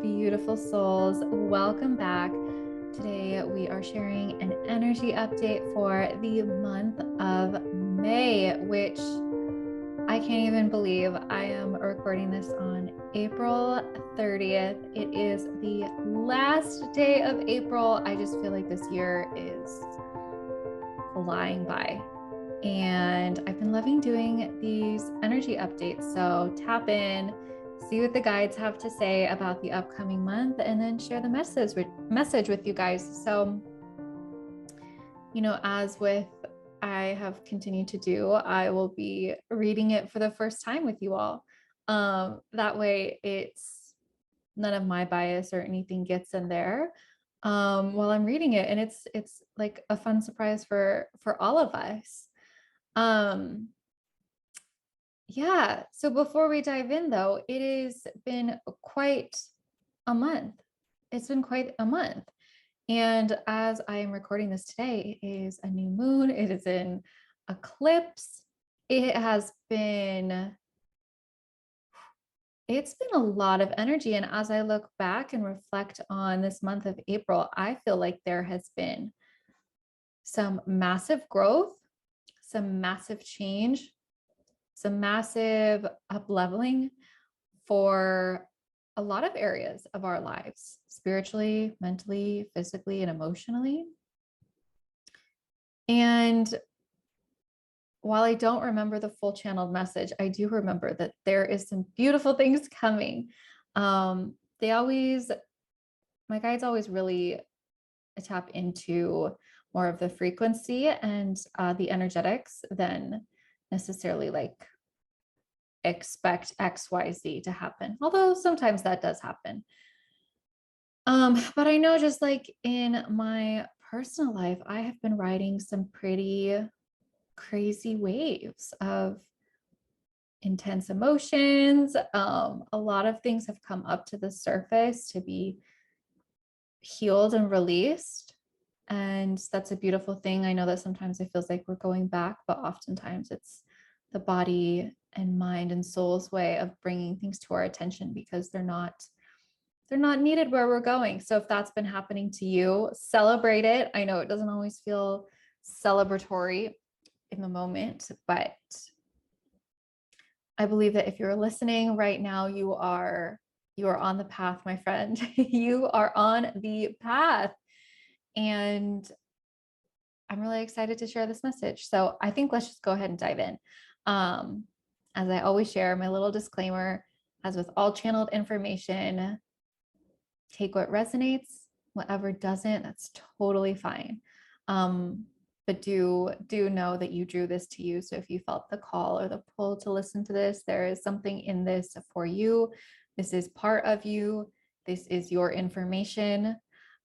beautiful souls. Welcome back. Today, we are sharing an energy update for the month of May, which I can't even believe. I am recording this on April 30th. It is the last day of April. I just feel like this year is flying by. And I've been loving doing these energy updates. So tap in, see what the guides have to say about the upcoming month, and then share the message with you guys. So, as with I have continued to do, I will be reading it for the first time with you all. That way it's none of my bias or anything gets in there while I'm reading it. And it's like a fun surprise for all of us. Yeah. So before we dive in, though, it has been quite a month. It's been quite a month. And as I am recording this today, it is a new moon. It is in eclipse. It's been a lot of energy. And as I look back and reflect on this month of April, I feel like there has been some massive growth, some massive change, some massive up-leveling for a lot of areas of our lives, spiritually, mentally, physically, and emotionally. And while I don't remember the full channeled message, I do remember that there is some beautiful things coming. My guides always really tap into more of the frequency and the energetics than necessarily like expect XYZ to happen. Although sometimes that does happen. But I know just like in my personal life, I have been riding some pretty crazy waves of intense emotions. A lot of things have come up to the surface to be healed and released. And that's a beautiful thing. I know that sometimes it feels like we're going back, but oftentimes it's the body and mind and soul's way of bringing things to our attention because they're not needed where we're going. So if that's been happening to you, celebrate it. I know it doesn't always feel celebratory in the moment, but I believe that if you're listening right now, you are on the path, my friend. You are on the path. And I'm really excited to share this message. So I think let's just go ahead and dive in. As I always share, my little disclaimer, as with all channeled information, take what resonates, whatever doesn't, that's totally fine. But do know that you drew this to you. So if you felt the call or the pull to listen to this, there is something in this for you. This is part of you. This is your information.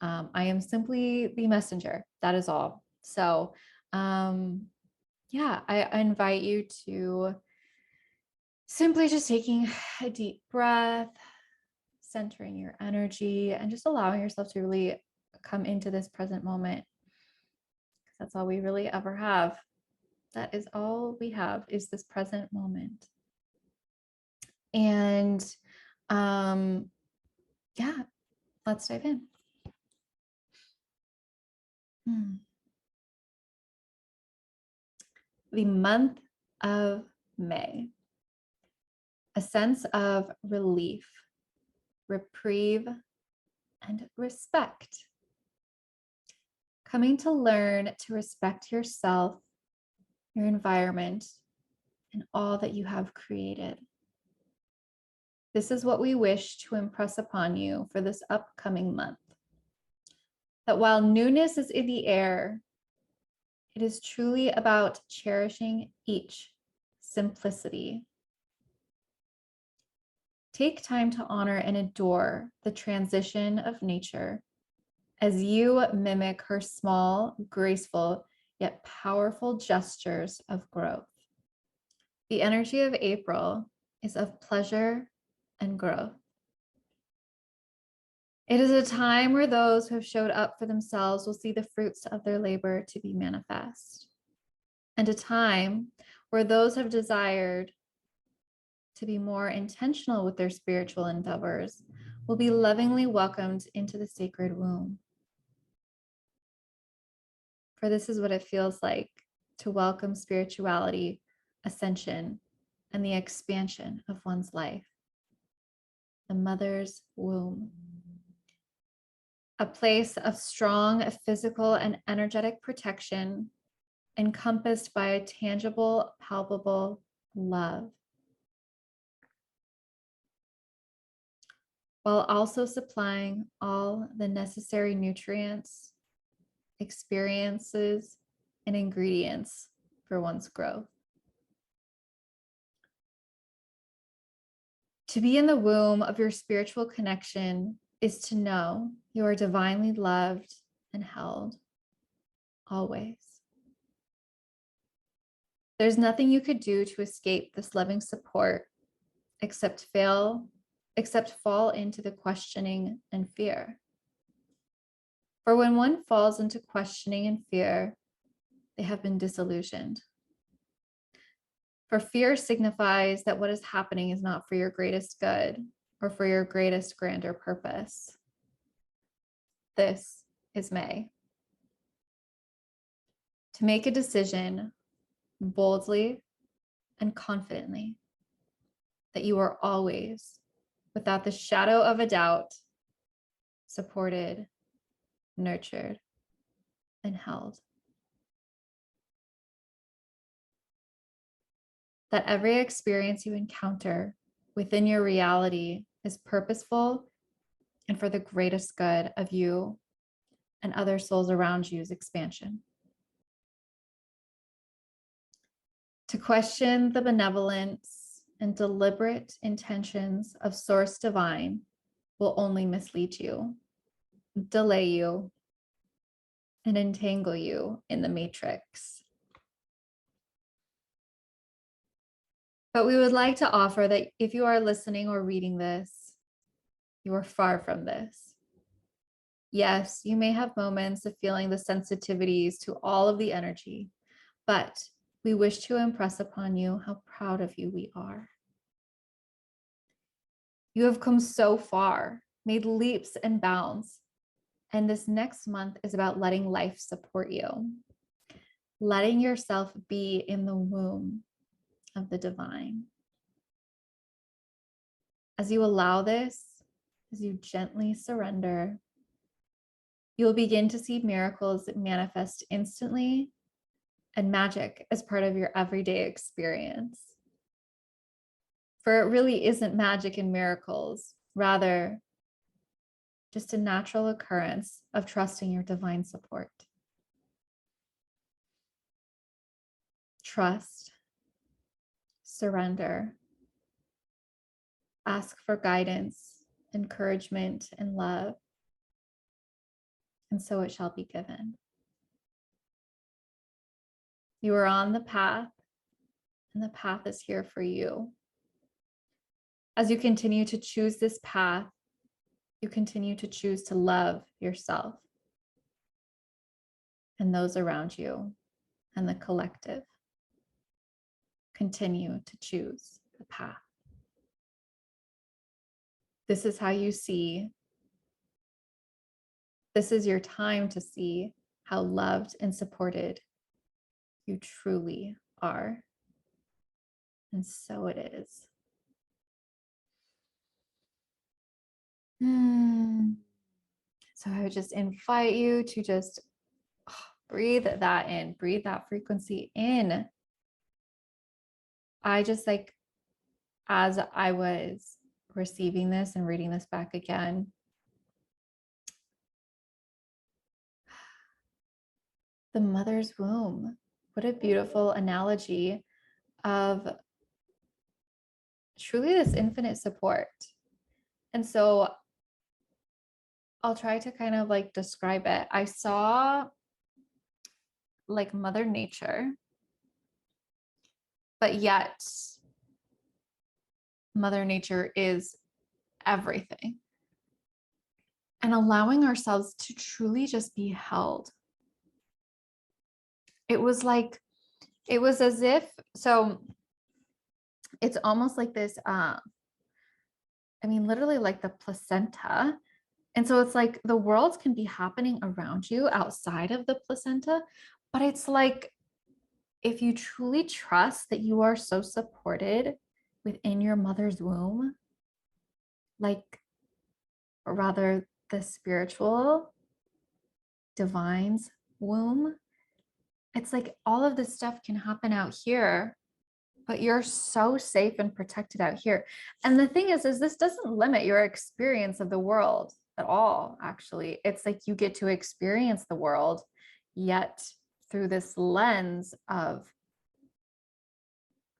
I am simply the messenger. That is all. So yeah, I invite you to simply just taking a deep breath, centering your energy, and just allowing yourself to really come into this present moment. That's all we really ever have. That is all we have, is this present moment. And yeah, let's dive in. The month of May. A sense of relief, reprieve, and respect. Coming to learn to respect yourself, your environment, and all that you have created. This is what we wish to impress upon you for this upcoming month. That while newness is in the air, it is truly about cherishing each simplicity. Take time to honor and adore the transition of nature as you mimic her small, graceful, yet powerful gestures of growth. The energy of April is of pleasure and growth. It is a time where those who have showed up for themselves will see the fruits of their labor to be manifest, and a time where those have desired to be more intentional with their spiritual endeavors will be lovingly welcomed into the sacred womb. For this is what it feels like to welcome spirituality, ascension, and the expansion of one's life. The mother's womb. A place of strong physical and energetic protection, encompassed by a tangible, palpable love, while also supplying all the necessary nutrients, experiences, and ingredients for one's growth. To be in the womb of your spiritual connection is to know you are divinely loved and held always. There's nothing you could do to escape this loving support except fall into the questioning and fear. For when one falls into questioning and fear, they have been disillusioned. For fear signifies that what is happening is not for your greatest good or for your greatest grander purpose. This is May. To make a decision boldly and confidently that you are always, without the shadow of a doubt, supported, nurtured, and held. That every experience you encounter within your reality is purposeful and for the greatest good of you and other souls around you's expansion. To question the benevolence and deliberate intentions of Source Divine will only mislead you, delay you, and entangle you in the matrix. But we would like to offer that if you are listening or reading this, you are far from this. Yes, you may have moments of feeling the sensitivities to all of the energy, but we wish to impress upon you how proud of you we are. You have come so far, made leaps and bounds, and this next month is about letting life support you, letting yourself be in the womb of the divine. As you allow this, as you gently surrender, you'll begin to see miracles manifest instantly and magic as part of your everyday experience. For it really isn't magic and miracles, rather just a natural occurrence of trusting your divine support. Trust, surrender, ask for guidance, encouragement, and love, and so it shall be given. You are on the path, and the path is here for you. As you continue to choose this path, you continue to choose to love yourself and those around you and the collective. Continue to choose the path. This is how you see. This is your time to see how loved and supported you truly are. And so it is. So I would just invite you to just breathe that in, breathe that frequency in. I just as I was receiving this and reading this back again, the mother's womb, what a beautiful analogy of truly this infinite support. And so I'll try to kind of describe it. I saw Mother Nature, but yet Mother Nature is everything. And allowing ourselves to truly just be held. It was as if, so it's almost like this I mean, literally like the placenta. And so it's like the world can be happening around you outside of the placenta, but it's like if you truly trust that you are so supported within your mother's womb, like, or rather the spiritual divine's womb, it's like all of this stuff can happen out here, but you're so safe and protected out here. And the thing is this doesn't limit your experience of the world at all, actually. It's like you get to experience the world, yet through this lens of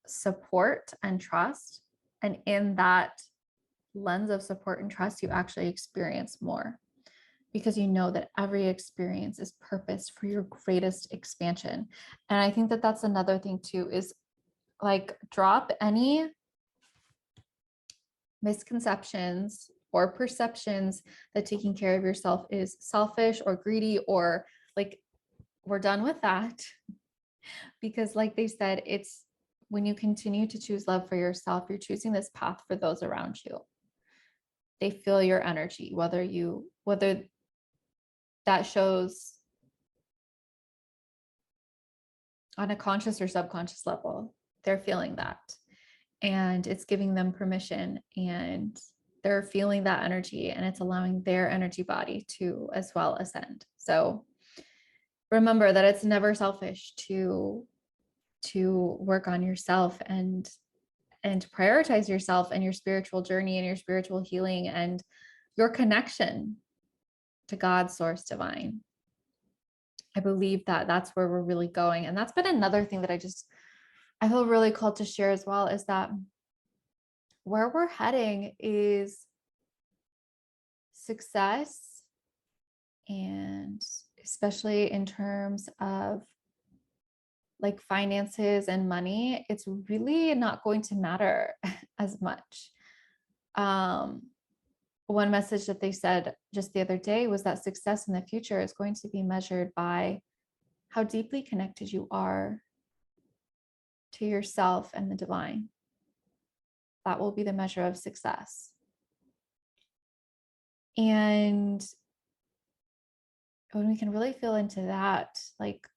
support and trust. And in that lens of support and trust, you actually experience more because you know that every experience is purposed for your greatest expansion. And I think that that's another thing too, is like drop any misconceptions or perceptions that taking care of yourself is selfish or greedy, or like, we're done with that. Because like they said, it's when you continue to choose love for yourself, you're choosing this path for those around you. They feel your energy, whether that shows on a conscious or subconscious level, they're feeling that. And it's giving them permission, and they're feeling that energy, and it's allowing their energy body to as well ascend. So remember that it's never selfish to work on yourself and prioritize yourself and your spiritual journey and your spiritual healing and your connection to God, source, divine. I believe that that's where we're really going. And that's been another thing that I feel really called to share as well, is that where we're heading is success, and especially in terms of like finances and money, it's really not going to matter as much. One message that they said just the other day was that success in the future is going to be measured by how deeply connected you are to yourself and the divine. That will be the measure of success. And when we can really feel into that, like,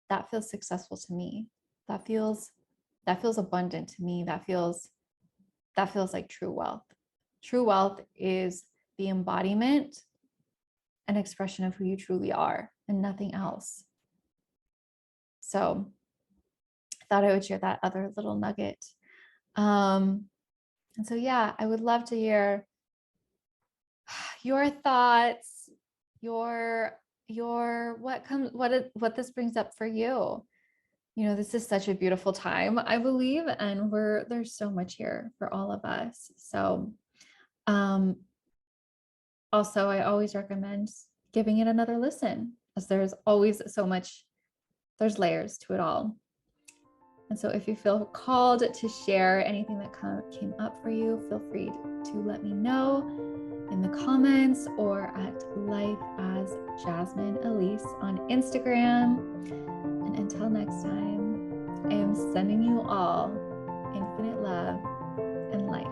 that feels successful to me. That feels abundant to me. That feels like true wealth. True wealth is the embodiment and expression of who you truly are and nothing else. So I thought I would share that other little nugget. And so, yeah, I would love to hear your thoughts, what this brings up for you. You know, this is such a beautiful time, I believe, and there's so much here for all of us. So, also, I always recommend giving it another listen, as there's always so much, there's layers to it all. And so if you feel called to share anything that came up for you, feel free to let me know in the comments or at Life as Jasmine Elise on Instagram. And until next time, I am sending you all infinite love and light.